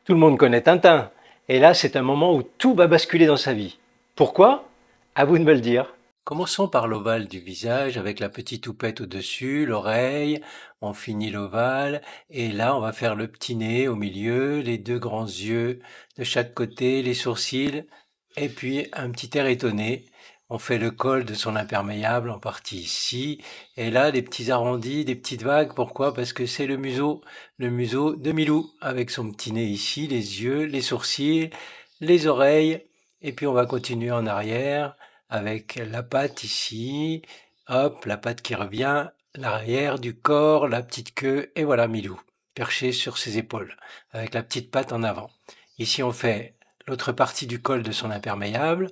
Tout le monde connaît Tintin. Et là, c'est un moment où tout va basculer dans sa vie. Pourquoi? À vous de me le dire. Commençons par l'ovale du visage avec la petite houppette au-dessus, l'oreille, on finit l'ovale, et là on va faire le petit nez au milieu, les deux grands yeux de chaque côté, les sourcils, et puis un petit air étonné. On fait le col de son imperméable en partie ici, et là des petits arrondis, des petites vagues. Pourquoi? Parce que c'est le museau de Milou, avec son petit nez ici, les yeux, les sourcils, les oreilles, et puis on va continuer en arrière avec la patte ici, hop, la patte qui revient, l'arrière du corps, la petite queue, et voilà Milou, perché sur ses épaules, avec la petite patte en avant. Ici, on fait l'autre partie du col de son imperméable,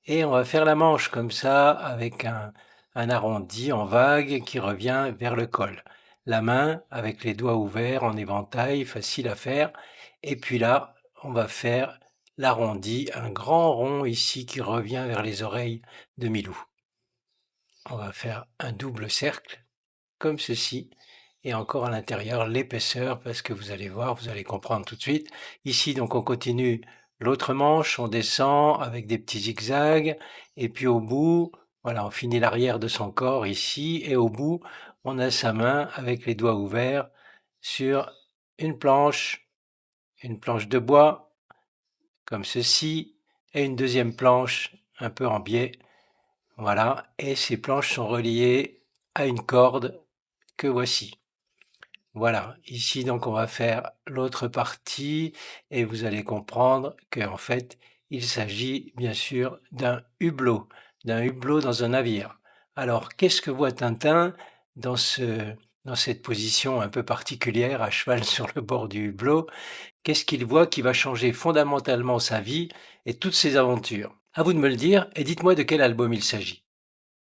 et on va faire la manche comme ça, avec un arrondi en vague qui revient vers le col. La main, avec les doigts ouverts en éventail, facile à faire, et puis là, on va faire l'arrondi, un grand rond ici qui revient vers les oreilles de Milou. On va faire un double cercle, comme ceci, et encore à l'intérieur l'épaisseur, parce que vous allez voir, vous allez comprendre tout de suite. Ici, donc, on continue l'autre manche, on descend avec des petits zigzags, et puis au bout, voilà, on finit l'arrière de son corps ici, et au bout, on a sa main avec les doigts ouverts sur une planche de bois, comme ceci, et une deuxième planche un peu en biais. Voilà, et ces planches sont reliées à une corde que voici. Voilà, ici donc on va faire l'autre partie et vous allez comprendre qu'en fait il s'agit bien sûr d'un hublot dans un navire. Alors qu'est-ce que voit Tintin dans dans cette position un peu particulière à cheval sur le bord du hublot? Qu'est-ce qu'il voit qui va changer fondamentalement sa vie et toutes ses aventures? À vous de me le dire et dites-moi de quel album il s'agit.